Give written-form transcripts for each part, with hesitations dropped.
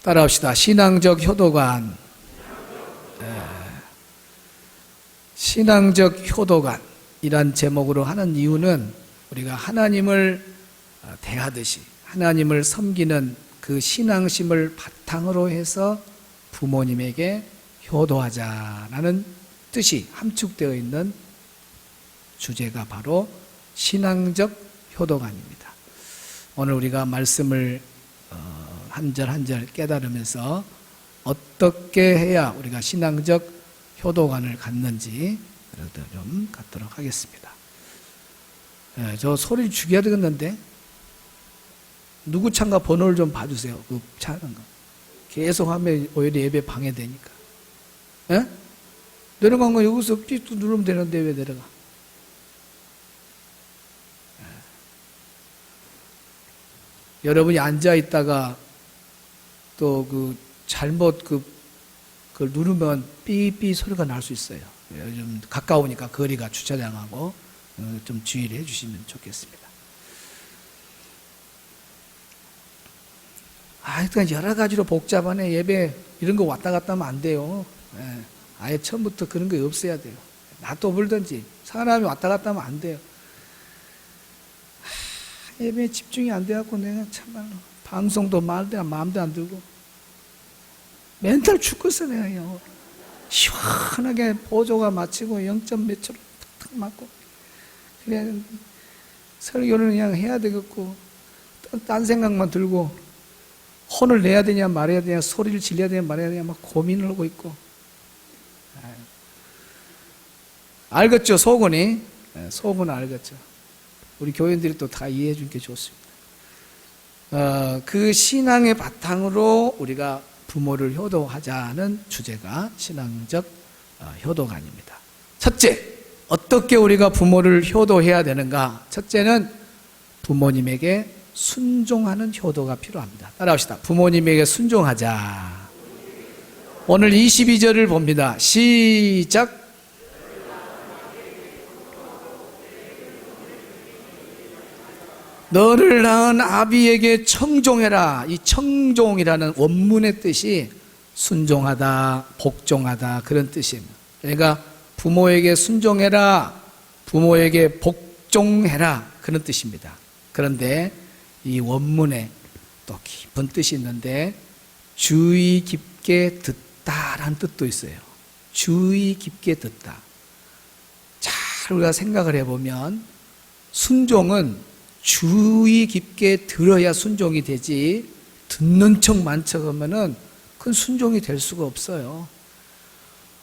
따라합시다. 신앙적 효도관. 신앙적 효도관이란 제목으로 하는 이유는 우리가 하나님을 대하듯이 하나님을 섬기는 그 신앙심을 바탕으로 해서 부모님에게 효도하자라는 뜻이 함축되어 있는 주제가 바로 신앙적 효도관입니다. 오늘 우리가 말씀을 한 절 한 절 깨달으면서 어떻게 해야 우리가 신앙적 효도관을 갖는지 좀 갖도록 하겠습니다. 저 소리를 죽여야 되겠는데 누구 차인가 번호를 좀 봐주세요. 그 차는 거 계속 하면 오히려 예배 방해되니까. 내려간 거 여기서 삐 누르면 되는데 왜 내려가? 여러분이 앉아 있다가 또 그 잘못 그걸 누르면 삐삐 소리가 날 수 있어요. 좀 가까우니까 거리가 주차장하고 좀 주의를 해주시면 좋겠습니다. 하여튼 여러 가지로 복잡하네. 예배 이런 거 왔다 갔다 하면 안 돼요. 아예 처음부터 그런 거 없어야 돼요. 놔둬 불든지 사람이 왔다 갔다 하면 안 돼요. 예배에 집중이 안 돼갖고 내가 참말로 방송도 마음도 안 들고 멘탈 죽겠어 내가. 시원하게 보조가 마치고 0점 몇 초로 탁탁 맞고 그래 설교는 그냥 해야 되겠고 딴 생각만 들고 혼을 내야 되냐 말해야 되냐 소리를 질러야 되냐 말해야 되냐 막 고민을 하고 있고. 알겠죠 속은이? 속은 알겠죠. 우리 교인들이 또 다 이해해 준 게 좋습니다. 그 신앙의 바탕으로 우리가 부모를 효도하자는 주제가 신앙적 효도관입니다. 첫째, 어떻게 우리가 부모를 효도해야 되는가? 첫째는 부모님에게 순종하는 효도가 필요합니다. 따라합시다. 부모님에게 순종하자. 오늘 22절을 봅니다. 시작. 너를 낳은 아비에게 청종해라. 이 청종이라는 원문의 뜻이 순종하다, 복종하다 그런 뜻입니다. 그러니까 부모에게 순종해라, 부모에게 복종해라 그런 뜻입니다. 그런데 이 원문에 또 깊은 뜻이 있는데 주의 깊게 듣다라는 뜻도 있어요. 주의 깊게 듣다. 잘 우리가 생각을 해보면 순종은 주의 깊게 들어야 순종이 되지 듣는 척만 척하면은 그건 순종이 될 수가 없어요.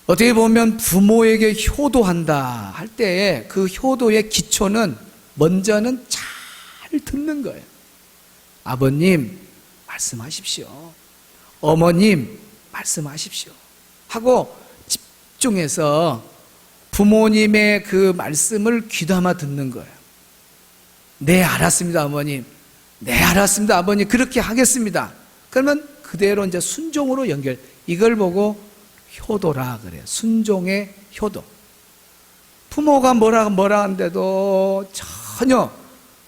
어떻게 보면 부모에게 효도한다 할 때에 그 효도의 기초는 먼저는 잘 듣는 거예요. 아버님 말씀하십시오. 어머님 말씀하십시오. 하고 집중해서 부모님의 그 말씀을 귀담아 듣는 거예요. 네, 알았습니다, 어머님. 네, 알았습니다, 아버님. 그렇게 하겠습니다. 그러면 그대로 이제 순종으로 연결. 이걸 보고 효도라 그래요. 순종의 효도. 부모가 뭐라 하는데도 전혀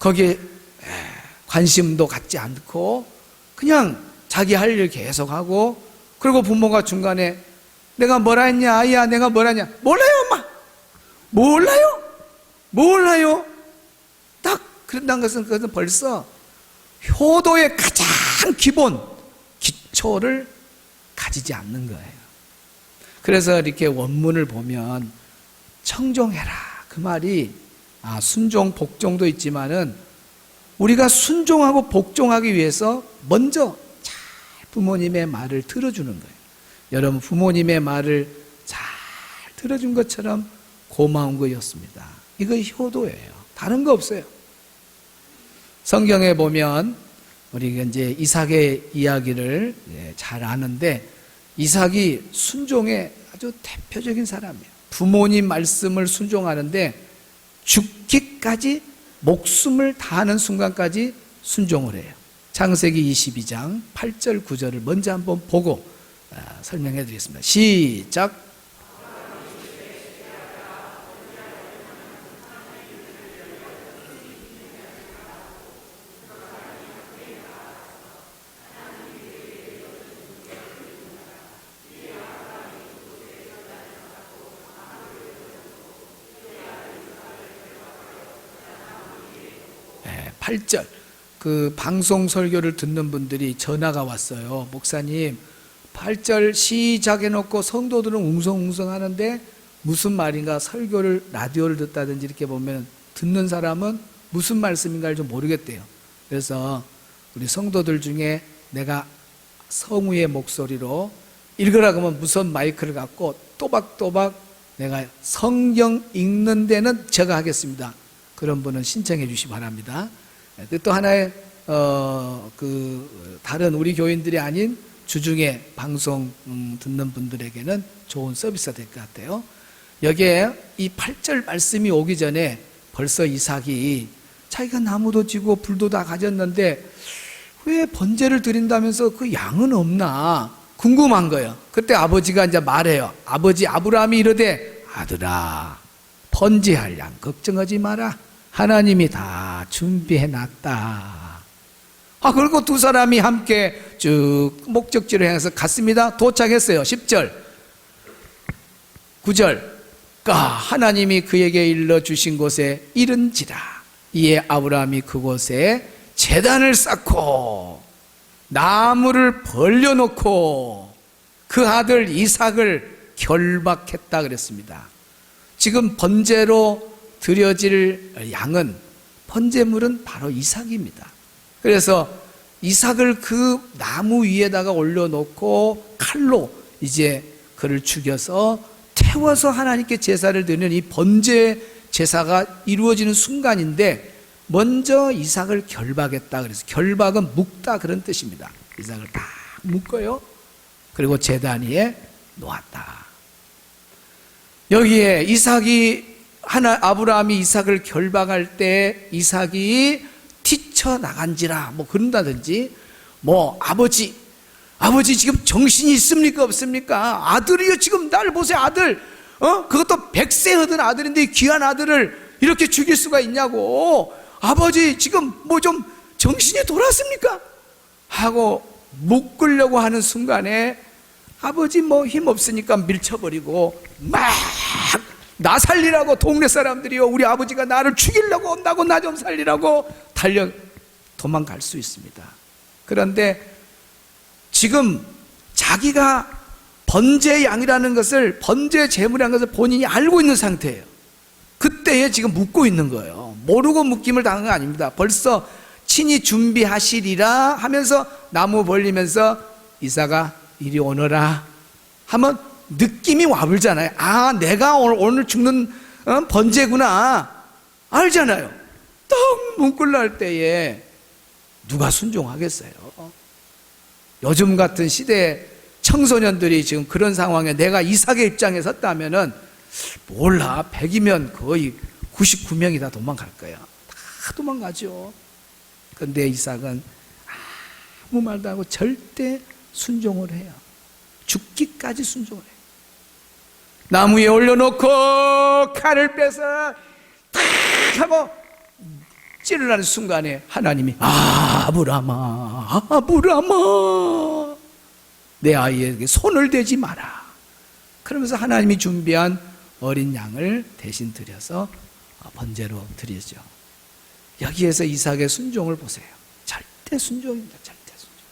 거기에 관심도 갖지 않고 그냥 자기 할 일을 계속하고 그리고 부모가 중간에 내가 뭐라 했냐, 아이야, 내가 뭐라 했냐. 몰라요, 엄마. 몰라요. 딱 그런다는 것은 그것은 벌써 효도의 가장 기본 기초를 가지지 않는 거예요. 그래서 이렇게 원문을 보면 청종해라 그 말이 순종 복종도 있지만은 우리가 순종하고 복종하기 위해서 먼저 잘 부모님의 말을 들어주는 거예요. 여러분 부모님의 말을 잘 들어준 것처럼 고마운 거였습니다. 이거 효도예요. 다른 거 없어요. 성경에 보면 우리가 이제 이삭의 이야기를 잘 아는데 이삭이 순종의 아주 대표적인 사람이에요. 부모님 말씀을 순종하는데 죽기까지 목숨을 다하는 순간까지 순종을 해요. 창세기 22장 8절 9절을 먼저 한번 보고 설명해 드리겠습니다. 시작. 8절 그 방송 설교를 듣는 분들이 전화가 왔어요. 목사님 8절 시작해놓고 성도들은 웅성웅성 하는데 무슨 말인가, 설교를 라디오를 듣다든지 이렇게 보면 듣는 사람은 무슨 말씀인가를 좀 모르겠대요. 그래서 우리 성도들 중에 내가 성우의 목소리로 읽으라고 하면 무선 마이크를 갖고 또박또박 내가 성경 읽는 데는 제가 하겠습니다. 그런 분은 신청해 주시기 바랍니다. 또 하나의 다른 우리 교인들이 아닌 주중에 방송 듣는 분들에게는 좋은 서비스가 될 것 같아요. 여기에 이 8절 말씀이 오기 전에 벌써 이삭이 자기가 나무도 지고 불도 다 가졌는데 왜 번제를 드린다면서 그 양은 없나 궁금한 거예요. 그때 아버지가 이제 말해요. 아버지 아브라함이 이르되 아들아 번제할 양 걱정하지 마라. 하나님이 다 준비해 놨다. 그리고 두 사람이 함께 쭉 목적지를 향해서 갔습니다. 도착했어요. 10절 9절 하나님이 그에게 일러주신 곳에 이른지라. 이에 아브라함이 그곳에 제단을 쌓고 나무를 벌려놓고 그 아들 이삭을 결박했다 그랬습니다. 지금 번제로 드려질 양은, 번제물은 바로 이삭입니다. 그래서 이삭을 그 나무 위에다가 올려놓고 칼로 이제 그를 죽여서 태워서 하나님께 제사를 드리는 이 번제 제사가 이루어지는 순간인데 먼저 이삭을 결박했다. 그래서 결박은 묶다 그런 뜻입니다. 이삭을 딱 묶어요. 그리고 제단 위에 놓았다. 여기에 아브라함이 이삭을 결박할 때 이삭이 튀쳐나간지라 그런다든지 아버지 지금 정신이 있습니까 없습니까? 아들이요 지금 날 보세요 아들 그것도 100세 얻은 아들인데 귀한 아들을 이렇게 죽일 수가 있냐고 아버지 지금 좀 정신이 돌았습니까? 하고 묶으려고 하는 순간에 아버지 힘 없으니까 밀쳐버리고 막 나 살리라고 동네 사람들이요 우리 아버지가 나를 죽이려고 온다고 나 좀 살리라고 도망갈 수 있습니다. 그런데 지금 자기가 번제 양이라는 것을, 번제 제물이라는 것을 본인이 알고 있는 상태예요. 그때에 지금 묻고 있는 거예요. 모르고 묶임을 당한 거 아닙니다. 벌써 친히 준비하시리라 하면서 나무 벌리면서 이삭아 이리 오너라 하면 느낌이 와불잖아요. 내가 오늘 죽는 번제구나 알잖아요. 딱 묶으려 할 때에 누가 순종하겠어요? 요즘 같은 시대에 청소년들이 지금 그런 상황에 내가 이삭의 입장에 섰다면은 몰라 100이면 거의 99명이 다 도망갈 거야. 다 도망가죠. 그런데 이삭은 아무 말도 안 하고 절대 순종을 해요. 죽기까지 순종을 해요. 나무 위에 올려놓고 칼을 빼서 탁 하고 찌르려는 순간에 하나님이 아브라함아 내 아이에게 손을 대지 마라. 그러면서 하나님이 준비한 어린 양을 대신 드려서 번제로 드리죠. 여기에서 이삭의 순종을 보세요. 절대 순종입니다. 절대 순종.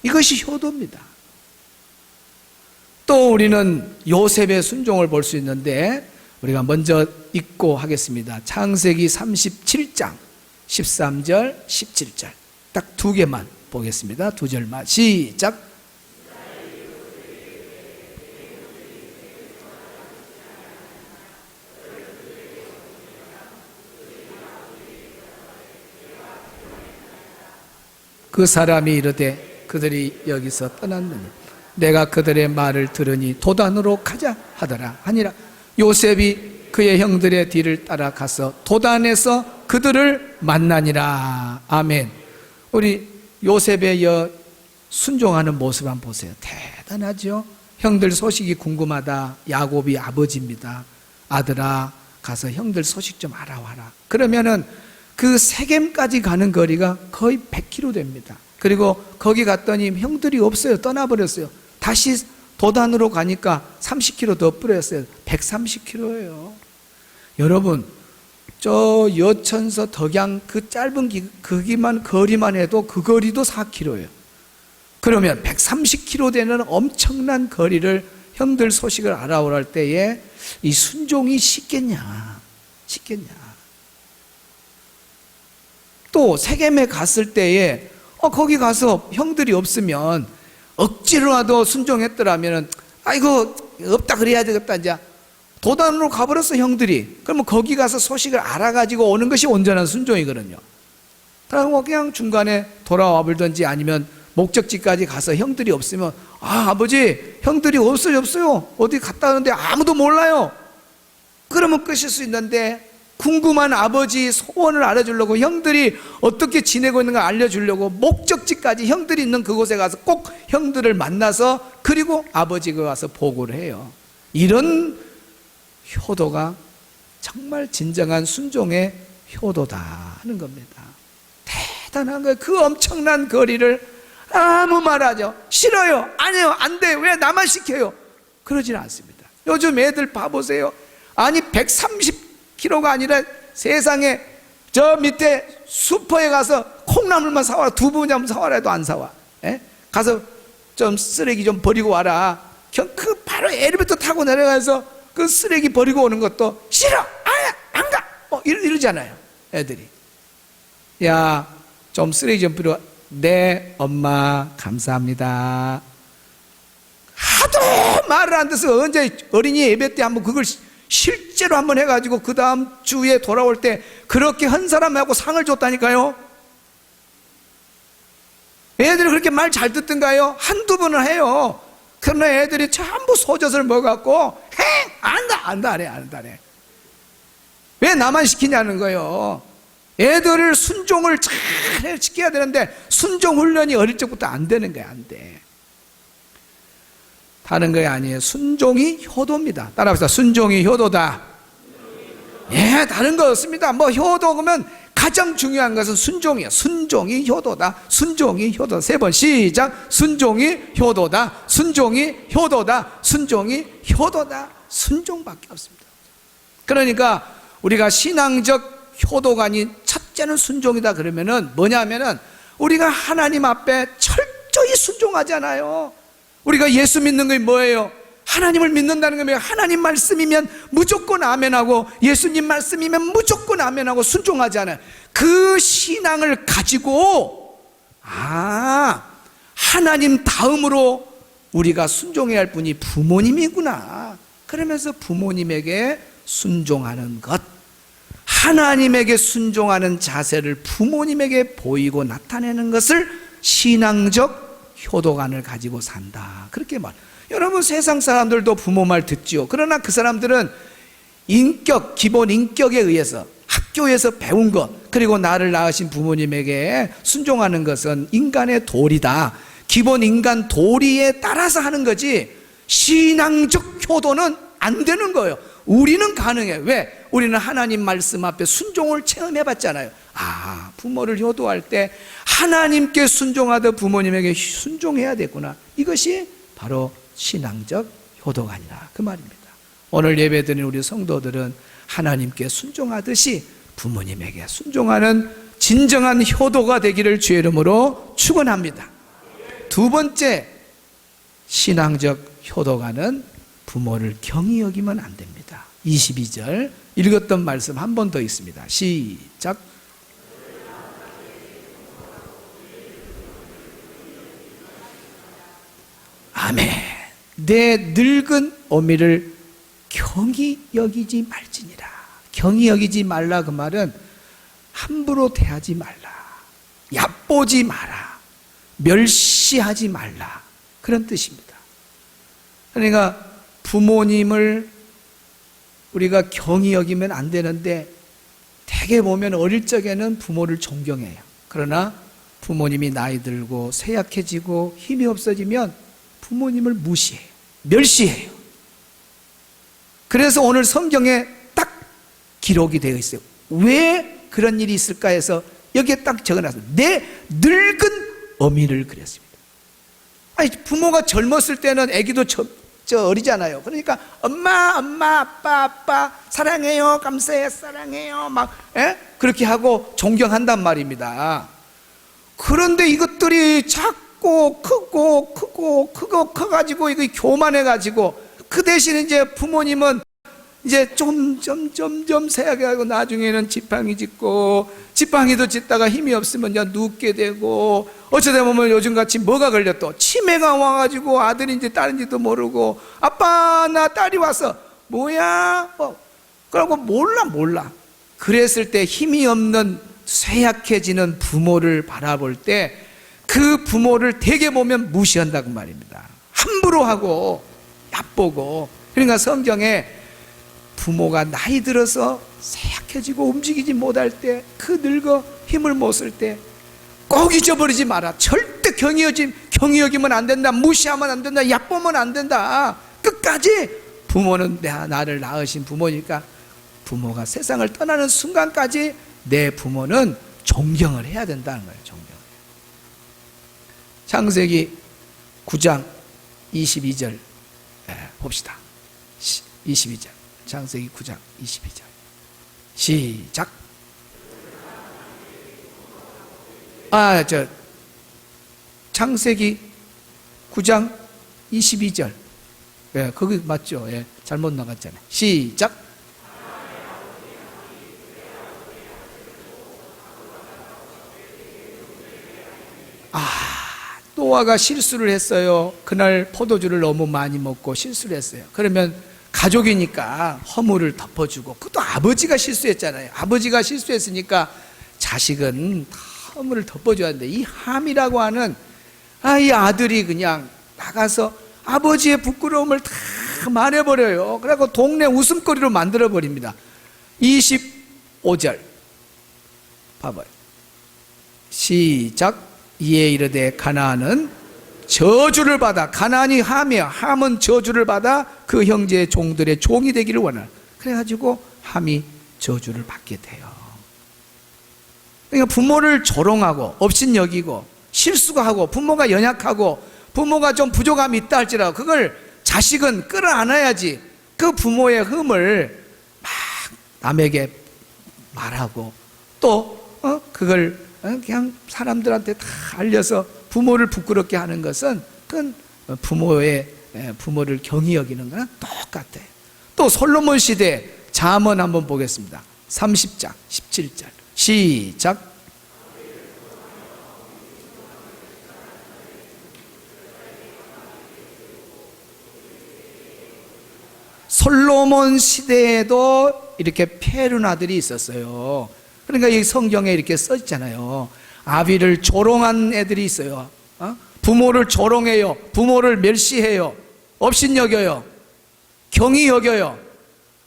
이것이 효도입니다. 또 우리는 요셉의 순종을 볼 수 있는데 우리가 먼저 읽고 하겠습니다. 창세기 37장 13절 17절 딱 두 개만 보겠습니다. 두 절만 시작. 그 사람이 이르되 그들이 여기서 떠났느니 내가 그들의 말을 들으니 도단으로 가자 하더라 하니라. 요셉이 그의 형들의 뒤를 따라가서 도단에서 그들을 만나니라. 아멘. 우리 요셉의 순종하는 모습 한번 보세요. 대단하죠. 형들 소식이 궁금하다. 야곱이 아버지입니다. 아들아 가서 형들 소식 좀 알아와라. 그러면은 그 세겜까지 가는 거리가 거의 100km 됩니다. 그리고 거기 갔더니 형들이 없어요. 떠나버렸어요. 다시 도단으로 가니까 30km 더 뿌렸어요. 130km예요. 여러분 저 여천서 덕양 그 짧은 거리만 해도 그 거리도 4km예요. 그러면 130km 되는 엄청난 거리를 형들 소식을 알아오랄 때에 이 순종이 쉽겠냐? 또 세겜에 갔을 때에 거기 가서 형들이 없으면 억지로라도 순종했더라면 이거 없다 그래야 되겠다. 이제 도단으로 가버렸어 형들이. 그러면 거기 가서 소식을 알아가지고 오는 것이 온전한 순종이거든요. 그냥 중간에 돌아와 버리든지 아니면 목적지까지 가서 형들이 없으면 아버지 형들이 없어요. 어디 갔다 오는데 아무도 몰라요. 그러면 끝일 수 있는데 궁금한 아버지 소원을 알아주려고 형들이 어떻게 지내고 있는가 알려주려고 목적지까지 형들이 있는 그곳에 가서 꼭 형들을 만나서 그리고 아버지가 와서 보고를 해요. 이런 효도가 정말 진정한 순종의 효도다 하는 겁니다. 대단한 거예요. 그 엄청난 거리를 아무 말하죠. 싫어요. 아니요. 안 돼요. 왜 나만 시켜요? 그러지는 않습니다. 요즘 애들 봐보세요. 아니 130km가 아니라 세상에 저 밑에 슈퍼에 가서 콩나물만 사와라. 두부 좀 사와라 해도 안 사와. 가서 좀 쓰레기 좀 버리고 와라. 그 바로 엘리베이터 타고 내려가서 그 쓰레기 버리고 오는 것도 싫어. 안 가. 이러잖아요. 애들이. 야, 좀 쓰레기 좀 버리고 와. 네, 엄마 감사합니다. 하도 말을 안 듣어서 언제 어린이 예배 때 한번 그걸 실제로 한번 해가지고 그 다음 주에 돌아올 때 그렇게 한 사람하고 상을 줬다니까요. 애들이 그렇게 말 잘 듣던가요? 한두 번은 해요. 그러나 애들이 전부 소젖을 먹어갖고 안다 안 해. 왜 나만 시키냐는 거예요. 애들을 순종을 잘 시켜야 되는데 순종 훈련이 어릴 적부터 안 되는 거야. 안 돼. 다른 거 아니에요. 순종이 효도입니다. 따라합시다. 순종이 효도다. 다른 거 없습니다. 효도 그러면 가장 중요한 것은 순종이에요. 순종이 효도다. 순종이 효도다. 3번 시작. 순종이 효도다. 순종이 효도다. 순종이 효도다. 순종밖에 없습니다. 그러니까 우리가 신앙적 효도가 아닌 첫째는 순종이다 그러면은 뭐냐면은 우리가 하나님 앞에 철저히 순종하잖아요. 우리가 예수 믿는 게 뭐예요? 하나님을 믿는다는 게 뭐예요? 하나님 말씀이면 무조건 아멘하고 예수님 말씀이면 무조건 아멘하고 순종하잖아요. 그 신앙을 가지고 하나님 다음으로 우리가 순종해야 할 분이 부모님이구나. 그러면서 부모님에게 순종하는 것, 하나님에게 순종하는 자세를 부모님에게 보이고 나타내는 것을 신앙적 효도관을 가지고 산다. 그렇게 여러분 세상 사람들도 부모 말 듣지요. 그러나 그 사람들은 기본 인격에 의해서 학교에서 배운 것, 그리고 나를 낳으신 부모님에게 순종하는 것은 인간의 도리다. 기본 인간 도리에 따라서 하는 거지 신앙적 효도는 안 되는 거예요. 우리는 가능해. 왜? 우리는 하나님 말씀 앞에 순종을 체험해 봤잖아요. 부모를 효도할 때 하나님께 순종하듯 부모님에게 순종해야 되구나. 이것이 바로 신앙적 효도관이라 그 말입니다. 오늘 예배드리는 우리 성도들은 하나님께 순종하듯이 부모님에게 순종하는 진정한 효도가 되기를 주의 이름으로 축원합니다. 두 번째 신앙적 효도관은 부모를 경히 여기면 안 됩니다. 22절 읽었던 말씀 한 번 더 있습니다. 시작. 아멘. 내 늙은 어미를 경히 여기지 말지니라. 경히 여기지 말라 그 말은 함부로 대하지 말라, 얕보지 마라, 멸시하지 말라, 그런 뜻입니다. 그러니까 부모님을 우리가 경히 여기면 안 되는데 대개 보면 어릴 적에는 부모를 존경해요. 그러나 부모님이 나이 들고 쇠약해지고 힘이 없어지면 부모님을 무시해요. 멸시해요. 그래서 오늘 성경에 딱 기록이 되어 있어요. 왜 그런 일이 있을까 해서 여기에 딱 적어놨어요. 내 늙은 어미를 그렸습니다. 부모가 젊었을 때는 아기도 저 어리잖아요. 그러니까 엄마, 엄마, 아빠, 아빠, 사랑해요, 감사해요, 사랑해요, 막 그렇게 하고 존경한단 말입니다. 그런데 이것들이 자꾸 크고 커가지고 이거 교만해가지고 그 대신 이제 부모님은 이제 점점 세하게 하고 나중에는 지팡이 짚고 지팡이도 짚다가 힘이 없으면 이제 눕게 되고 어쩌다 보면 요즘같이 뭐가 걸려 또 치매가 와가지고 아들인지 딸인지도 모르고 아빠 나 딸이 왔어 뭐야 그러고 몰라 그랬을 때 힘이 없는 쇠약해지는 부모를 바라볼 때 그 부모를 대개 보면 무시한다고 말입니다. 함부로 하고 얕보고. 그러니까 성경에 부모가 나이 들어서 쇠약해지고 움직이지 못할 때 그 늙어 힘을 못 쓸 때 꼭 잊어버리지 마라. 절대 경히 여기면 안 된다. 무시하면 안 된다. 얕보면 안 된다. 끝까지 부모는 나를 낳으신 부모니까 부모가 세상을 떠나는 순간까지 내 부모는 존경을 해야 된다는 거예요. 존경. 창세기 9장 22절 봅시다. 22절 창세기 9장 22절 시작. 창세기 9장 22절 거기 맞죠? 잘못 나갔잖아요. 시작. 노아가 실수를 했어요. 그날 포도주를 너무 많이 먹고 실수를 했어요. 그러면 가족이니까 허물을 덮어주고, 그것도 아버지가 실수했잖아요. 아버지가 실수했으니까 자식은 다 허물을 덮어줘야 하는데, 이 함이라고 하는 이 아들이 그냥 나가서 아버지의 부끄러움을 다 말해버려요. 그래서 동네 웃음거리로 만들어버립니다. 25절 봐봐요. 시작. 이에 이르되 가나안은 저주를 받아, 가나안이 함이야. 함은 저주를 받아 그 형제의 종들의 종이 되기를 원하라. 그래가지고 함이 저주를 받게 돼요. 그러니까 부모를 조롱하고 업신여기고 실수가 하고 부모가 연약하고 부모가 좀 부족함이 있다 할지라도 그걸 자식은 끌어안아야지. 그 부모의 흠을 막 남에게 말하고 또 그걸 그냥 사람들한테 다 알려서 부모를 부끄럽게 하는 것은 그건 부모를 경히 여기는 거랑 똑같아요. 또 솔로몬 시대 잠언 한번 보겠습니다. 30장 17절 시작. 솔로몬 시대에도 이렇게 페르나들이 있었어요. 그러니까 이 성경에 이렇게 써 있잖아요. 아비를 조롱한 애들이 있어요. 부모를 조롱해요. 부모를 멸시해요. 업신여겨요. 경히 여겨요.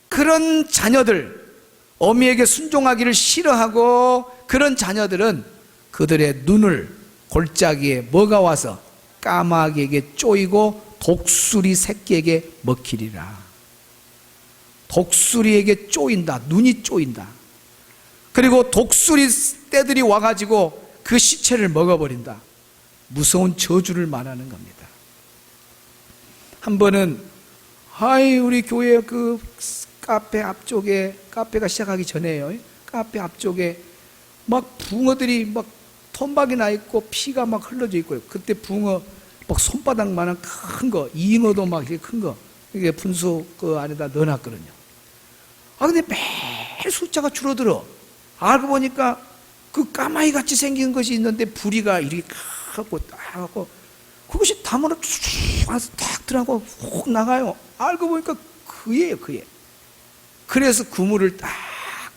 그런 자녀들, 어미에게 순종하기를 싫어하고 그런 자녀들은 그들의 눈을 골짜기에 뭐가 와서 까마귀에게 쪼이고 독수리 새끼에게 먹히리라. 독수리에게 쪼인다. 눈이 쪼인다. 그리고 독수리 떼들이 와가지고 그 시체를 먹어버린다. 무서운 저주를 말하는 겁니다. 한 번은 우리 교회 그 카페 앞쪽에, 카페가 시작하기 전에요, 카페 앞쪽에 막 붕어들이 막 톰박이 나 있고 피가 막 흘러져 있고요. 그때 붕어 막 손바닥만한 큰 거, 잉어도 막 이렇게 큰 거, 이게 분수 그 안에다 넣어놨거든요. 근데 매일 숫자가 줄어들어. 알고 보니까 그 까마귀 같이 생긴 것이 있는데 부리가 이렇게 크고 딱 하고 그것이 담으로 쭉 와서 딱 들어가고 훅 나가요. 알고 보니까 그예요, 그예. 그래서 그물을 딱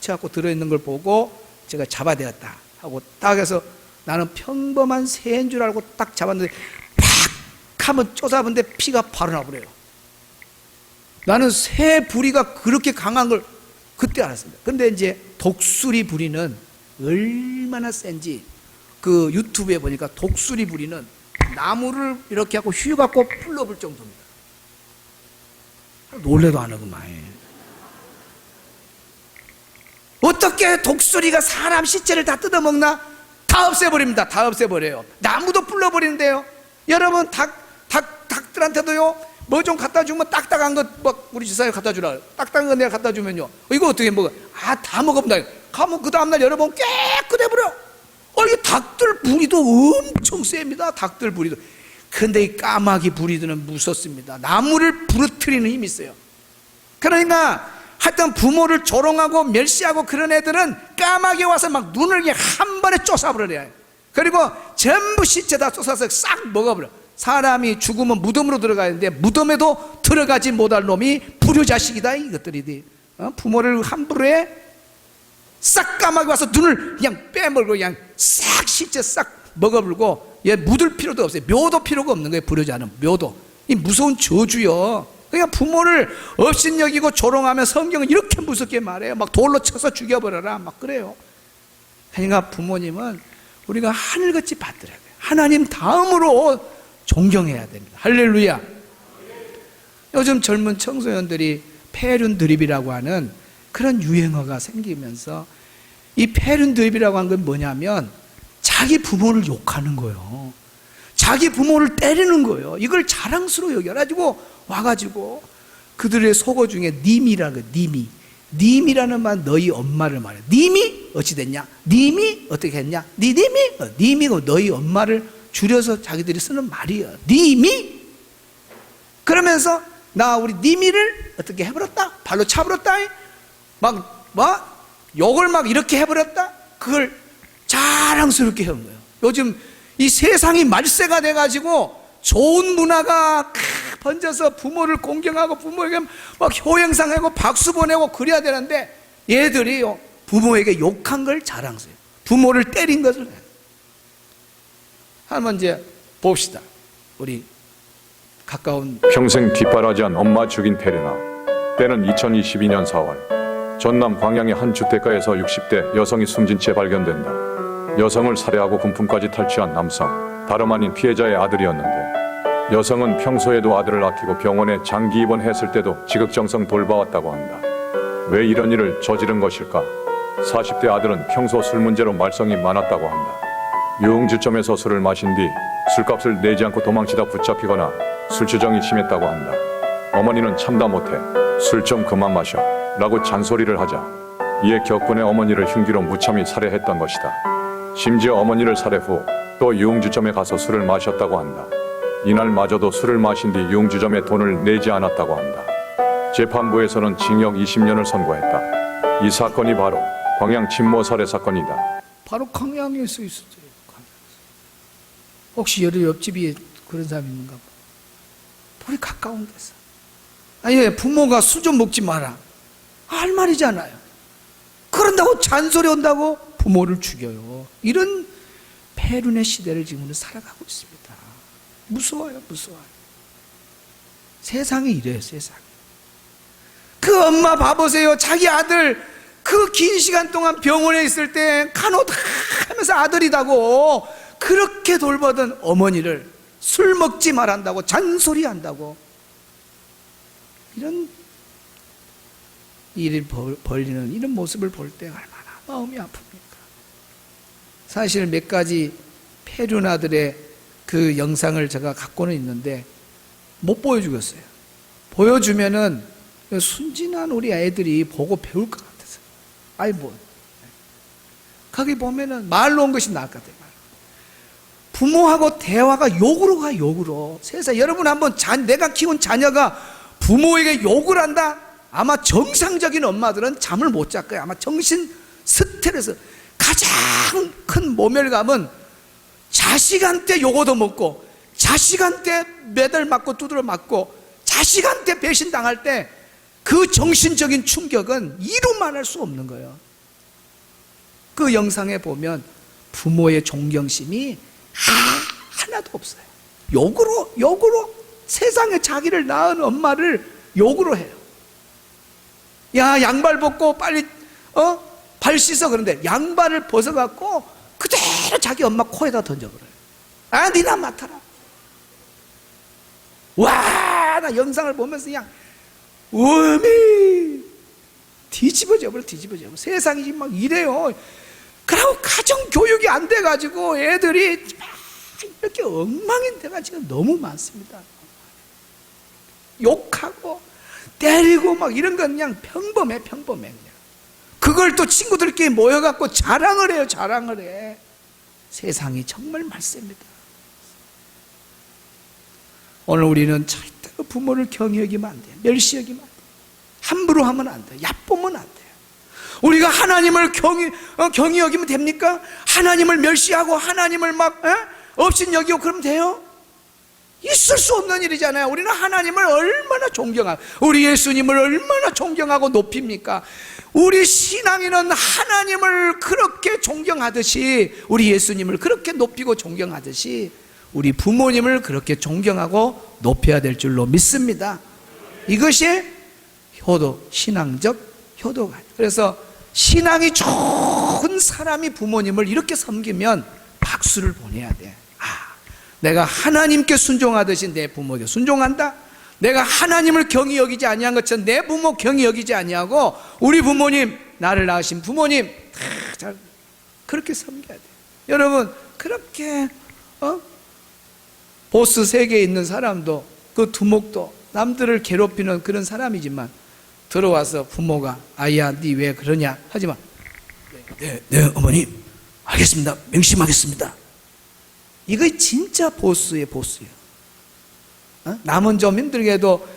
쳐갖고 들어있는 걸 보고 제가 잡아대었다 하고 딱 해서 나는 평범한 새인 줄 알고 딱 잡았는데 팍 하면 쪼잡은데 피가 바로 나버려요. 나는 새 부리가 그렇게 강한 걸 그때 알았습니다. 근데 이제 독수리 부리는 얼마나 센지 그 유튜브에 보니까 독수리 부리는 나무를 이렇게 하고 휘 갖고 풀러볼 정도입니다. 놀래도 안 하구만. 어떻게 독수리가 사람 시체를 다 뜯어먹나? 다 없애버립니다. 다 없애버려요. 나무도 불러버리는데요. 여러분 닭들한테도요 뭐 좀 갖다 주면 딱딱한 거 막 우리 집사에 갖다 주라. 딱딱한 거 내가 갖다 주면요, 이거 어떻게 먹어? 다 먹어본다. 가면 그 다음날 열어보면 깨끗해 버려. 이게 닭들 부리도 엄청 셉니다. 닭들 부리도. 근데 이 까마귀 부리들은 무섭습니다. 나무를 부러뜨리는 힘이 있어요. 그러니까 하여튼 부모를 조롱하고 멸시하고 그런 애들은 까마귀 와서 막 눈을 그냥 한 번에 쫓아버려요. 그리고 전부 시체 다 쫓아서 싹 먹어버려. 사람이 죽으면 무덤으로 들어가는데 무덤에도 들어가지 못할 놈이 불효자식이다, 이것들이. 부모를 함부로 해? 싹 까마귀 와서 눈을 그냥 빼먹고 그냥 싹 시체 싹 먹어버리고, 얘 묻을 필요도 없어요. 묘도 필요가 없는 거예요. 불효자는 묘도. 이 무서운 저주요. 그러니까 부모를 업신여기고 조롱하면 성경은 이렇게 무섭게 말해요. 막 돌로 쳐서 죽여버려라 막 그래요. 그러니까 부모님은 우리가 하늘같이 받들어야 돼요. 하나님 다음으로 존경해야 됩니다. 할렐루야. 요즘 젊은 청소년들이 폐륜 드립이라고 하는 그런 유행어가 생기면서, 이 폐륜 드립이라고 하는 건 뭐냐면 자기 부모를 욕하는 거예요. 자기 부모를 때리는 거예요. 이걸 자랑스러워 여겨가지고 와가지고 그들의 속어 중에 님이라고, 님이라는 말, 너희 엄마를 말해. 님이 어찌 됐냐? 님이 어떻게 했냐? 님이고 너희 엄마를 줄여서 자기들이 쓰는 말이야. 님이. 그러면서 나 우리 님이를 어떻게 해버렸다? 발로 차버렸다? 욕을 막 이렇게 해버렸다? 그걸 자랑스럽게 하는 거예요. 요즘 이 세상이 말세가 돼가지고 좋은 문화가 번져서 부모를 공경하고 부모에게 막 효행상하고 박수 보내고 그래야 되는데, 얘들이 부모에게 욕한 걸 자랑스러워요. 부모를 때린 것을 해요. 한번 이제 봅시다. 우리 가까운 평생 뒷바라지한 엄마 죽인 페르나. 때는 2022년 4월 전남 광양의 한 주택가에서 60대 여성이 숨진 채 발견된다. 여성을 살해하고 금품까지 탈취한 남성, 다름 아닌 피해자의 아들이었는데, 여성은 평소에도 아들을 아끼고 병원에 장기 입원했을 때도 지극정성 돌봐왔다고 한다. 왜 이런 일을 저지른 것일까? 40대 아들은 평소 술 문제로 말썽이 많았다고 한다. 유흥주점에서 술을 마신 뒤 술값을 내지 않고 도망치다 붙잡히거나 술주정이 심했다고 한다. 어머니는 참다 못해 술 좀 그만 마셔 라고 잔소리를 하자, 이에 격분해 어머니를 흉기로 무참히 살해했던 것이다. 심지어 어머니를 살해 후 또 유흥주점에 가서 술을 마셨다고 한다. 이날마저도 술을 마신 뒤 유흥주점에 돈을 내지 않았다고 한다. 재판부에서는 징역 20년을 선고했다. 이 사건이 바로 광양 친모 살해 사건이다. 바로 광양에서 있었어요. 혹시 여러 옆집이 그런 사람이 있는가 봐. 우리 가까운 데서. 아니, 부모가 술 좀 먹지 마라, 할 말이잖아요. 그런다고 잔소리 한다고 부모를 죽여요. 이런 폐륜의 시대를 지금 우리는 살아가고 있습니다. 무서워요, 무서워요. 세상이 이래요, 세상이. 그 엄마 봐보세요. 자기 아들 그 긴 시간 동안 병원에 있을 때 간호 다 하면서 아들이다고 그렇게 돌보던 어머니를 술 먹지 말한다고 잔소리한다고, 이런 일을 벌리는 이런 모습을 볼 때 얼마나 마음이 아픕니까? 사실 몇 가지 폐륜아들의 그 영상을 제가 갖고는 있는데 못 보여주겠어요. 보여주면은 순진한 우리 애들이 보고 배울 것 같아서. 아이 뭐 거기 보면은 말로 온 것이 나을 것 같아요. 부모하고 대화가 욕으로 가, 욕으로. 세상 여러분 한번 내가 키운 자녀가 부모에게 욕을 한다? 아마 정상적인 엄마들은 잠을 못 잘 거예요. 아마 정신 스트레스. 가장 큰 모멸감은 자식한테 욕 얻어먹고, 자식한테 매달 맞고 두드려 맞고, 자식한테 배신당할 때 그 정신적인 충격은 이루 말할 수 없는 거예요. 그 영상에 보면 부모의 존경심이 하나도 없어요. 욕으로 세상에 자기를 낳은 엄마를 욕으로 해요. 야, 양발 벗고 빨리 발 씻어. 그런데 양발을 벗어갖고 그대로 자기 엄마 코에다 던져버려요. 아, 니나 맡아라. 와, 나 영상을 보면서 그냥 음이 뒤집어져 버려. 세상이 막 이래요. 그리고 가정 교육이 안 돼가지고 애들이 막 이렇게 엉망이 돼가지고 너무 많습니다. 욕하고 때리고 막 이런 건 그냥 평범해. 그냥. 그걸 또 친구들끼리 모여갖고 자랑을 해요. 자랑을 해. 세상이 정말 말셉니다. 오늘 우리는 절대로 부모를 경히 여기면 안 돼요. 멸시 여기면 안 돼요. 함부로 하면 안 돼요. 얕보면 안 돼요. 우리가 하나님을 경히 여기면 됩니까? 하나님을 멸시하고 하나님을 막 업신여기고 그러면 돼요? 있을 수 없는 일이잖아요. 우리는 하나님을 얼마나 존경하고 우리 예수님을 얼마나 존경하고 높입니까? 우리 신앙인은 하나님을 그렇게 존경하듯이 우리 예수님을 그렇게 높이고 존경하듯이 우리 부모님을 그렇게 존경하고 높여야 될 줄로 믿습니다. 이것이 효도, 신앙적 효도가. 그래서 신앙이 좋은 사람이 부모님을 이렇게 섬기면 박수를 보내야 돼. 내가 하나님께 순종하듯이 내 부모에게 순종한다. 내가 하나님을 경히 여기지 아니한 것처럼 내 부모 경히 여기지 아니하고 우리 부모님, 나를 낳으신 부모님 잘 그렇게 섬겨야 돼. 여러분 그렇게 보스 세계에 있는 사람도 그 두목도 남들을 괴롭히는 그런 사람이지만 들어와서 부모가 아이야 니 왜 그러냐 하지만 네 어머님 알겠습니다. 명심하겠습니다. 이거 진짜 보스예요. 남은 좀 힘들게도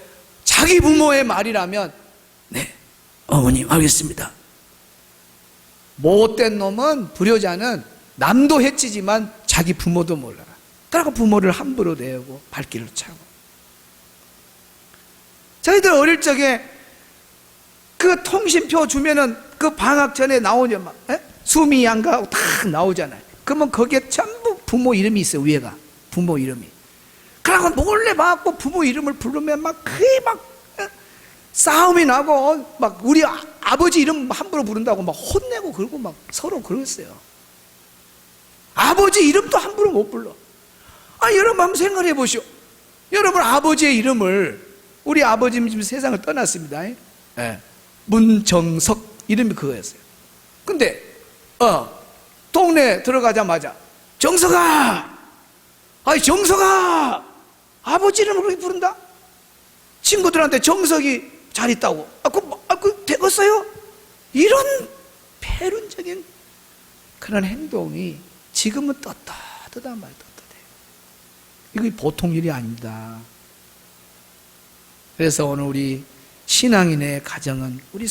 자기 부모의 말이라면 네 어머님 알겠습니다. 못된 놈은 불효자는 남도 해치지만 자기 부모도 몰라. 그러고 부모를 함부로 대하고 발길을 차고. 저희들 어릴 적에 그 통신표 주면은 그 방학 전에 나오냐 막 수미 양가하고 딱 나오잖아요. 그러면 거기에 전부 부모 이름이 있어요. 위에가 부모 이름이. 그러고 몰래 막 부모 이름을 부르면 막 그게 막 싸움이 나고 막 우리 아버지 이름 함부로 부른다고 막 혼내고 그러고 막 서로 그랬어요. 아버지 이름도 함부로 못 불러. 여러분 한번 생각해 보시오. 여러분 아버지의 이름을 우리 아버지는 지금 세상을 떠났습니다. 문정석 이름이 그거였어요. 근데 동네 들어가자마자 정석아, 정석아, 아버지 이름을 그렇게 부른다? 친구들한테 정석이 잘 있다고. 그 되겠어요? 이런 패륜적인 그런 행동이 지금은 떳떳하단 말이에요. 이거 보통 일이 아닙니다. 그래서 오늘 우리 신앙인의 가정은 우리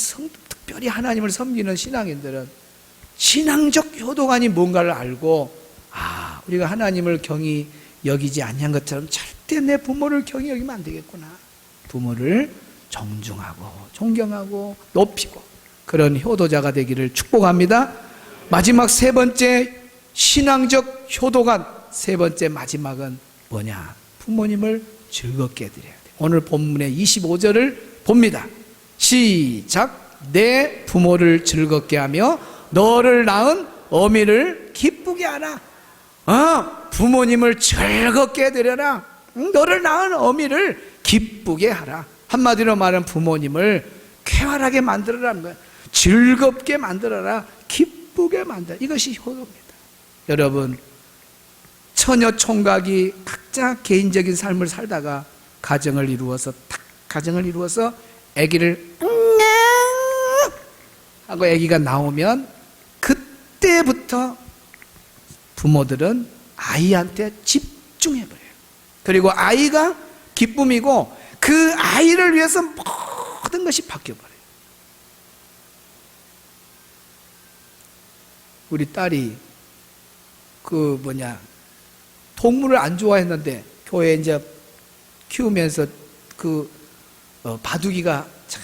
특별히 하나님을 섬기는 신앙인들은 신앙적 효도관이 뭔가를 알고 우리가 하나님을 경히 여기지 아니한 것처럼 절대 내 부모를 경히 여기면 안 되겠구나. 부모를 존중하고 존경하고 높이고 그런 효도자가 되기를 축복합니다. 마지막 세 번째 신앙적 효도관 세 번째 마지막은 뭐냐? 부모님을 즐겁게 해드려야 돼. 오늘 본문의 25절을 봅니다. 시작. 내 부모를 즐겁게 하며 너를 낳은 어미를 기쁘게 하라. 부모님을 즐겁게 해드려라. 너를 낳은 어미를 기쁘게 하라. 한마디로 말하면 부모님을 쾌활하게 만들어라는 거야. 즐겁게 만들어라. 기쁘게 만들어. 이것이 효도입니다. 여러분 처녀 총각이 각자 개인적인 삶을 살다가 가정을 이루어서 아기를 하고 아기가 나오면 그때부터 부모들은 아이한테 집중해버려요. 그리고 아이가 기쁨이고 그 아이를 위해서 모든 것이 바뀌어버려요. 우리 딸이 동물을 안 좋아했는데 교회에 이제 키우면서 바둑이가 참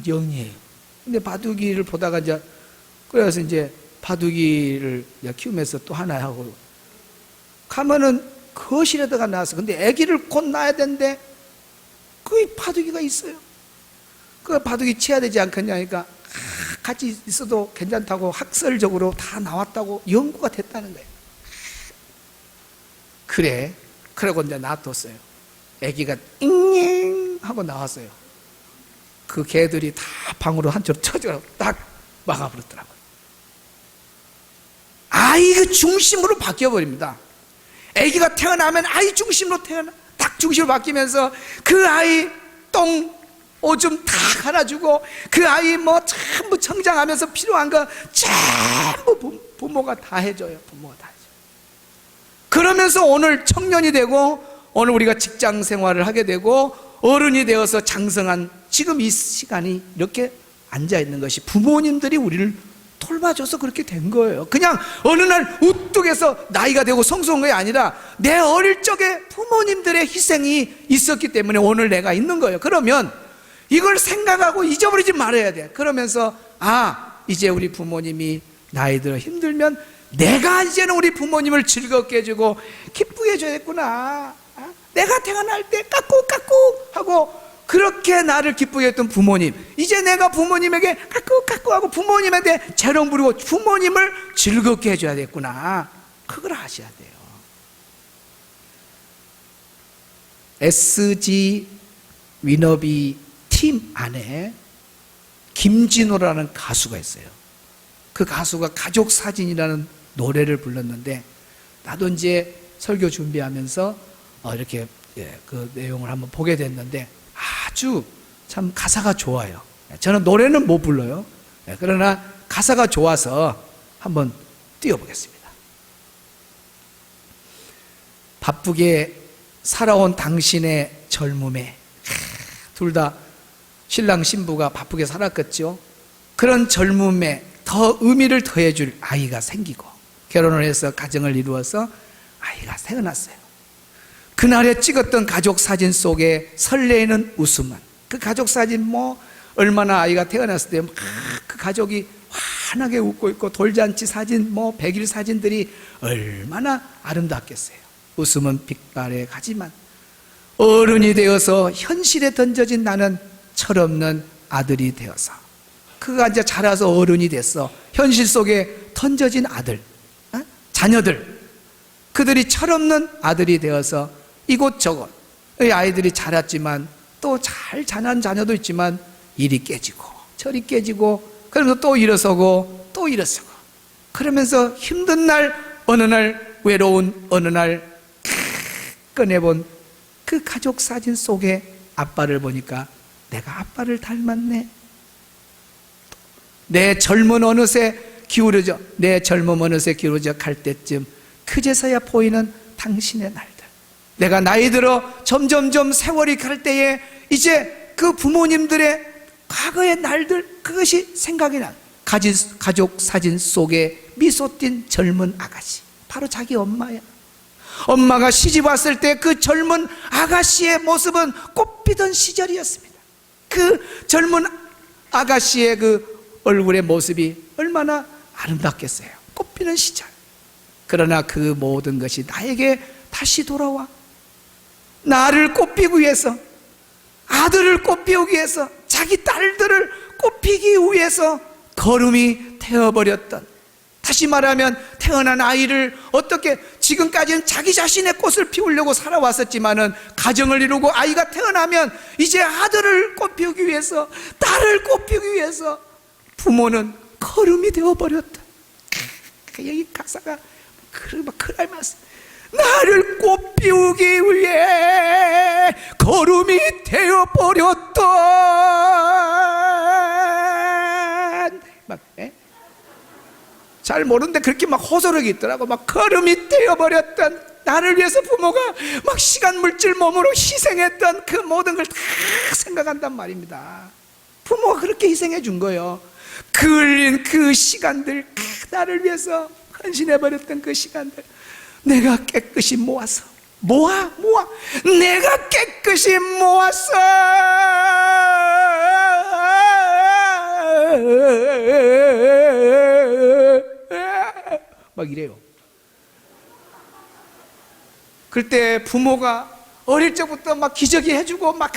영리해요. 근데 바둑이를 보다가 그래서 이제 바둑이를 키우면서 또 하나 하고 가면은 거실에다가 놨어. 근데 아기를 곧 낳아야 되는데 그 바둑이가 있어요. 그 바둑이 치야 되지 않겠냐니까 같이 있어도 괜찮다고 학설적으로 다 나왔다고 연구가 됐다는 거예요. 그러고 이제 놔뒀어요. 아기가 잉잉 하고 나왔어요. 그 개들이 다 방으로 한쪽으로 쳐져 딱 막아버렸더라고요. 아이 그 중심으로 바뀌어버립니다. 아기가 태어나면 아이 중심으로 딱 중심으로 바뀌면서 그 아이 똥, 오줌 다 갈아주고 그 아이 뭐 전부 성장하면서 필요한 거 전부 부모가 다 해줘요. 부모가 다 해줘요. 그러면서 오늘 청년이 되고 오늘 우리가 직장 생활을 하게 되고 어른이 되어서 장성한 지금 이 시간이 이렇게 앉아있는 것이 부모님들이 우리를 돌봐줘서 그렇게 된 거예요. 그냥 어느 날 우뚝해서 나이가 되고 성숙한 게 아니라 내 어릴 적에 부모님들의 희생이 있었기 때문에 오늘 내가 있는 거예요. 그러면 이걸 생각하고 잊어버리지 말아야 돼. 그러면서 이제 우리 부모님이 나이 들어 힘들면 내가 이제는 우리 부모님을 즐겁게 해주고 기쁘게 해줘야겠구나. 내가 태어날 때 까꿍 하고 그렇게 나를 기쁘게 했던 부모님, 이제 내가 부모님에게 까꿍 하고 부모님한테 재롱 부리고 부모님을 즐겁게 해줘야겠구나. 그걸 아셔야 돼요. SG 위너비 팀 안에 김진호라는 가수가 있어요. 그 가수가 가족사진이라는 노래를 불렀는데 나도 이제 설교 준비하면서 이렇게 그 내용을 한번 보게 됐는데 아주 참 가사가 좋아요. 저는 노래는 못 불러요. 그러나 가사가 좋아서 한번 띄워보겠습니다. 바쁘게 살아온 당신의 젊음에 둘 다 신랑 신부가 바쁘게 살았겠죠. 그런 젊음에 더 의미를 더해줄 아이가 생기고 결혼을 해서 가정을 이루어서 아이가 태어났어요. 그날에 찍었던 가족 사진 속에 설레이는 웃음은 그 가족 사진 얼마나 아이가 태어났을 때 그 가족이 환하게 웃고 있고 돌잔치 사진 100일 사진들이 얼마나 아름답겠어요. 웃음은 빛발에 가지만 어른이 되어서 현실에 던져진 나는 철없는 아들이 되어서 그가 이제 자라서 어른이 됐어. 현실 속에 던져진 아들, 자녀들, 그들이 철없는 아들이 되어서 이곳저곳 아이들이 자랐지만 또 잘 자란 자녀도 있지만 일이 깨지고 철이 깨지고 그러면서 또 일어서고 또 일어서고 그러면서 힘든 날 어느 날 외로운 어느 날 꺼내본 그 가족 사진 속에 아빠를 보니까 내가 아빠를 닮았네. 내 젊음 어느새 기울어져 갈 때쯤 그제서야 보이는 당신의 날들. 내가 나이 들어 점점점 세월이 갈 때에 이제 그 부모님들의 과거의 날들 그것이 생각이 나. 가족 사진 속에 미소 띈 젊은 아가씨 바로 자기 엄마야. 엄마가 시집 왔을 때 그 젊은 아가씨의 모습은 꽃피던 시절이었습니다. 그 젊은 아가씨의 그 얼굴의 모습이 얼마나 아름답겠어요. 꽃피는 시절. 그러나 그 모든 것이 나에게 다시 돌아와 나를 꽃피기 위해서, 아들을 꽃피우기 위해서, 자기 딸들을 꽃피기 위해서 거름이 되어버렸던, 다시 말하면 태어난 아이를 어떻게 지금까지는 자기 자신의 꽃을 피우려고 살아왔었지만은 가정을 이루고 아이가 태어나면 이제 아들을 꽃피우기 위해서, 딸을 꽃피우기 위해서 부모는 거름이 되어버렸다. 여기 가사가 그날 말씀, 나를 꽃피우기 위해 거름이 되어버렸던 잘 모르는데 그렇게 막 호소력이 있더라고. 막 거름이 되어버렸던 나를 위해서 부모가 막 시간 물질 몸으로 희생했던 그 모든 걸 다 생각한단 말입니다. 부모가 그렇게 희생해 준 거예요. 그을린 그 시간들, 나를 위해서 헌신해버렸던 그 시간들 내가 깨끗이 모아서 내가 깨끗이 모았어. 막 이래요. 그때 부모가 어릴 적부터 막 기저귀 해주고 막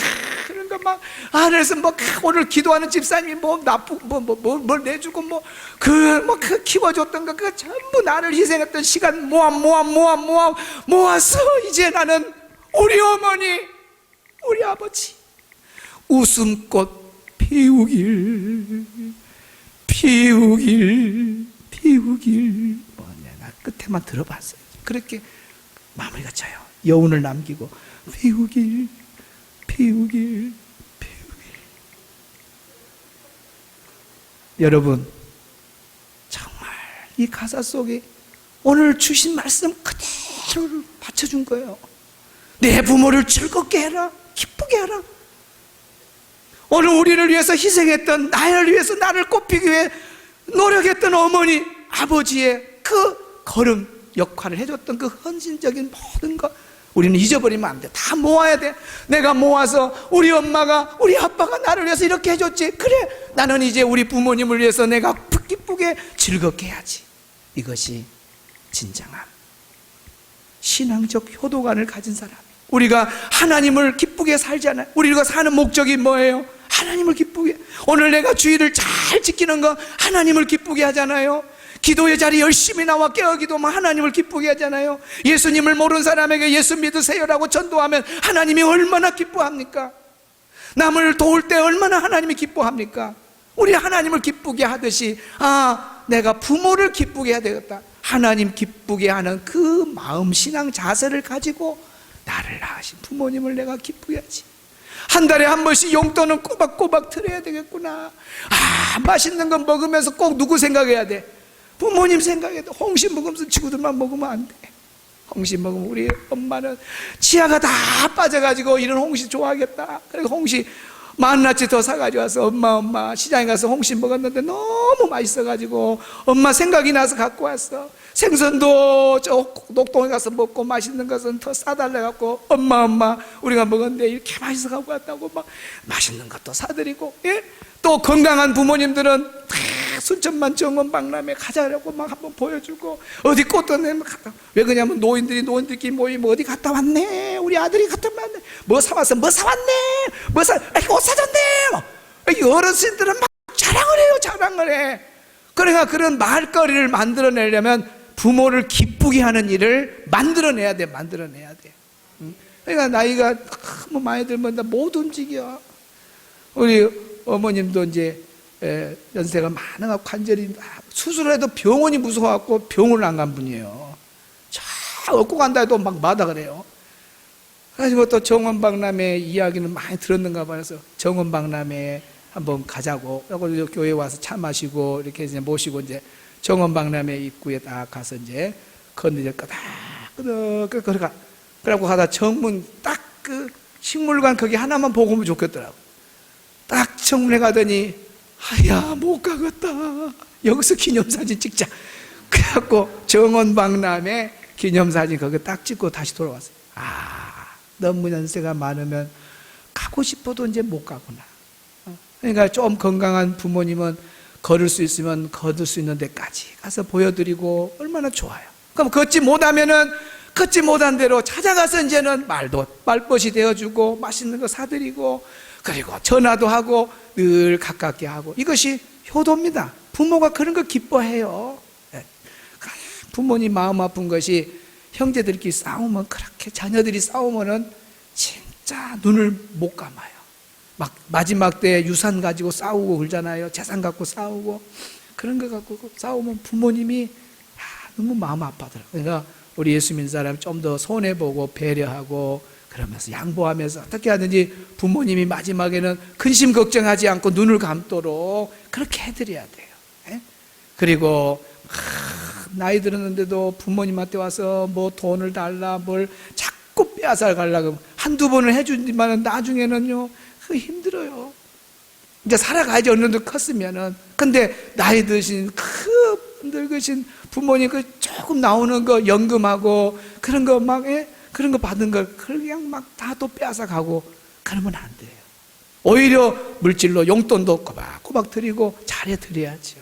그런 거 막 안에서 뭐 오늘 기도하는 집사님이 뭘 내주고 그 키워줬던 거 그거 전부 나를 희생했던 시간 모아서 이제 나는 우리 어머니 우리 아버지 웃음꽃 피우길 나 끝에만 들어봤어요. 그렇게 마무리가 쳐요. 여운을 남기고 피우길 여러분, 정말 이 가사 속에 오늘 주신 말씀 그대로 받쳐준 거예요. 내 부모를 즐겁게 해라, 기쁘게 하라. 오늘 우리를 위해서 희생했던, 나를 위해서 나를 꼽히기 위해 노력했던 어머니, 아버지의 그 걸음 역할을 해줬던 그 헌신적인 모든 것 우리는 잊어버리면 안 돼. 다 모아야 돼. 내가 모아서 우리 엄마가, 우리 아빠가 나를 위해서 이렇게 해줬지. 그래, 나는 이제 우리 부모님을 위해서 내가 기쁘게 즐겁게 해야지. 이것이 진정한 신앙적 효도관을 가진 사람. 우리가 하나님을 기쁘게 살잖아요. 우리가 사는 목적이 뭐예요? 하나님을 기쁘게. 오늘 내가 주의를 잘 지키는 거 하나님을 기쁘게 하잖아요. 기도의 자리 열심히 나와 깨어기도만 하나님을 기쁘게 하잖아요. 예수님을 모르는 사람에게 예수 믿으세요라고 전도하면 하나님이 얼마나 기뻐합니까? 남을 도울 때 얼마나 하나님이 기뻐합니까? 우리 하나님을 기쁘게 하듯이 내가 부모를 기쁘게 해야 되겠다. 하나님 기쁘게 하는 그 마음, 신앙 자세를 가지고 나를 낳으신 부모님을 내가 기쁘게 하지. 한 달에 한 번씩 용돈은 꼬박꼬박 드려야 되겠구나. 맛있는 거 먹으면서 꼭 누구 생각해야 돼? 부모님 생각해야 돼. 홍시 먹으면서 친구들만 먹으면 안 돼. 홍시 먹으면 우리 엄마는 치아가 다 빠져가지고 이런 홍시 좋아하겠다. 그래서 홍시 만나치 더 사가지고 와서 엄마 시장에 가서 홍시 먹었는데 너무 맛있어가지고 엄마 생각이 나서 갖고 왔어. 생선도 저 녹동에 가서 먹고 맛있는 것은 더 싸달래 갖고 엄마 우리가 먹었는데 이렇게 맛있어 갖고 왔다고 막 맛있는 것도 사드리고. 예? 또 건강한 부모님들은 순천만 정원박람회 가자라고 막 한번 보여주고 어디 꽃도 내면 갔다. 왜 그러냐면 노인들끼리 모이면 어디 갔다 왔네, 우리 아들이 갔다 왔네, 뭐 사왔어, 뭐 사왔네, 옷 사줬네. 어르신들은 막 자랑을 해. 그러니까 그런 말거리를 만들어내려면 부모를 기쁘게 하는 일을 만들어내야 돼. 그러니까 나이가 너무 많이 들면 못 움직여. 우리 어머님도 이제 연세가 많아갖고 관절이 수술해도 병원이 무서워갖고 병원을 안 간 분이에요. 자, 얻고 간다 해도 막 마다 그래요. 그래가지고 또 정원박람회 이야기는 많이 들었는가 봐요. 그래서 정원박람회에 한번 가자고. 그리고 교회 와서 차 마시고 이렇게 이제 모시고 이제 정원박람회 입구에 딱 가서 이제 건너서 끄덕끄덕 걸어가. 그러고 가다 정문 딱 그 식물관 거기 하나만 보고 오면 좋겠더라고. 딱 정문에 가더니 못 가겠다. 여기서 기념사진 찍자. 그래갖고 정원박람회 기념사진 거기 딱 찍고 다시 돌아왔어요. 너무 연세가 많으면 가고 싶어도 이제 못 가구나. 그러니까 좀 건강한 부모님은 걸을 수 있으면 걷을 수 있는 데까지 가서 보여드리고 얼마나 좋아요. 그럼 걷지 못한 대로 찾아가서 이제는 말벗이 되어주고 맛있는 거 사드리고 그리고 전화도 하고 늘 가깝게 하고. 이것이 효도입니다. 부모가 그런 거 기뻐해요. 부모님 마음 아픈 것이 형제들끼리 싸우면, 그렇게 자녀들이 싸우면은 진짜 눈을 못 감아요. 막 마지막 때 유산 가지고 싸우고 그러잖아요. 재산 갖고 싸우고. 그런 거 갖고 싸우면 부모님이 너무 마음 아파더라고요. 그러니까 우리 예수 믿는 사람 좀 더 손해보고 배려하고 그러면서 양보하면서 어떻게 하든지 부모님이 마지막에는 근심 걱정하지 않고 눈을 감도록 그렇게 해드려야 돼요. 그리고 나이 들었는데도 부모님한테 와서 뭐 돈을 달라 뭘 자꾸 빼앗아 가려고 한두 번을 해주지만 나중에는요 그 힘들어요. 이제 살아가야지 어느 정도 컸으면은. 근데 나이 드신 늙으신 부모님 그 조금 나오는 거 연금하고 그런 거 막 그런 거 받은 걸 그냥 막 다 또 빼앗아 가고 그러면 안 돼요. 오히려 물질로 용돈도 꼬박꼬박 드리고 잘해 드려야죠.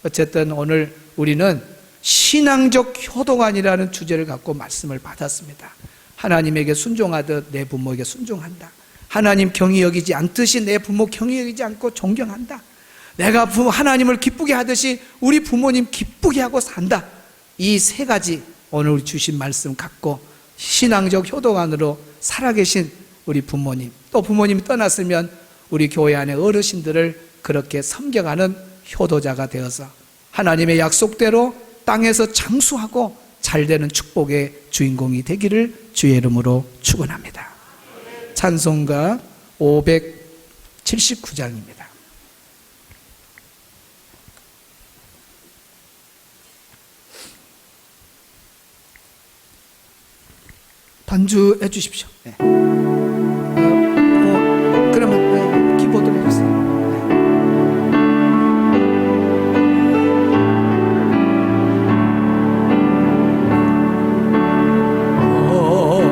어쨌든 오늘 우리는 신앙적 효도관이라는 주제를 갖고 말씀을 받았습니다. 하나님에게 순종하듯 내 부모에게 순종한다. 하나님 경히 여기지 않듯이 내 부모 경히 여기지 않고 존경한다. 내가 하나님을 기쁘게 하듯이 우리 부모님 기쁘게 하고 산다. 이 세 가지 오늘 우리 주신 말씀 갖고 신앙적 효도관으로 살아계신 우리 부모님, 또 부모님이 떠났으면 우리 교회 안에 어르신들을 그렇게 섬겨가는 효도자가 되어서 하나님의 약속대로 땅에서 장수하고 잘되는 축복의 주인공이 되기를 주의 이름으로 축원합니다. 찬송가 579장입니다. 반주해 주십시오. 네. 그러면 네, 키보드로 해주세요.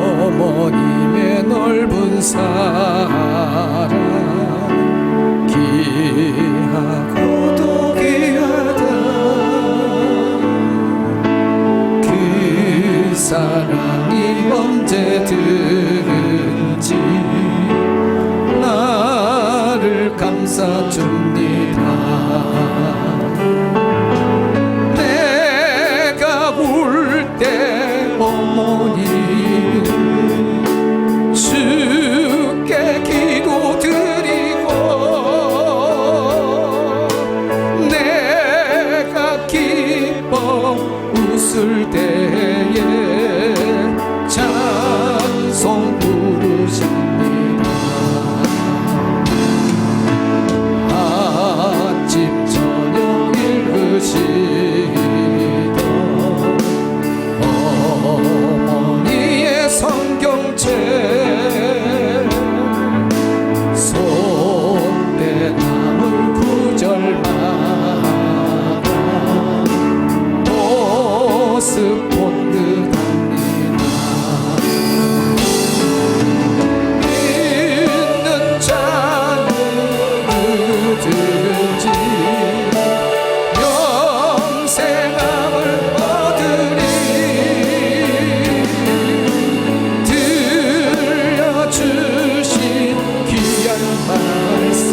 어머님의 넓은 사랑 귀하고도 귀하다. 그 사랑이 언제든지 나를 감싸줍니다. 내가 울 때 어머니 주께 기도드리고 내가 기뻐 웃을 때에 찬송 부르십니다. 아침 저녁 읽으시던 어머니의 성경책 손에 남을 구절마다 모습 본 듯합니다. 있는 자는 누구든지 영생함을 얻으리. 들려주신 귀한 말씀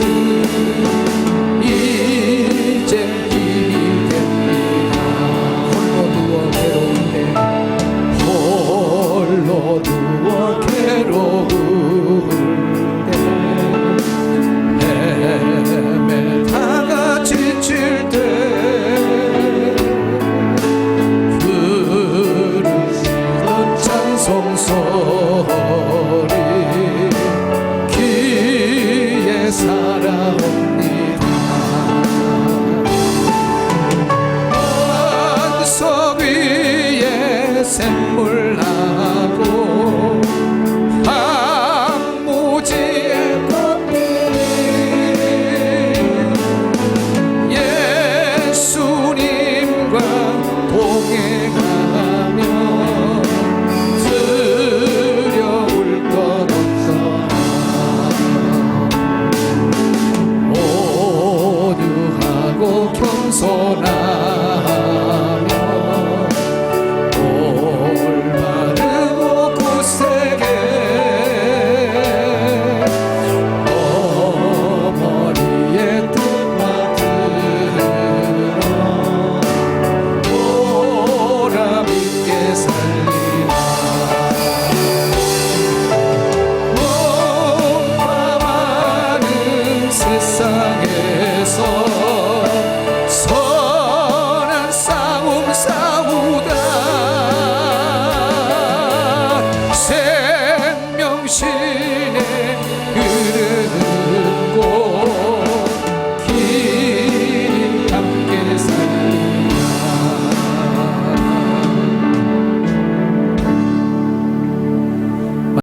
이제 힘이 됩니다. 홀로 누워 괴로운데 홀로 누워 괴로운데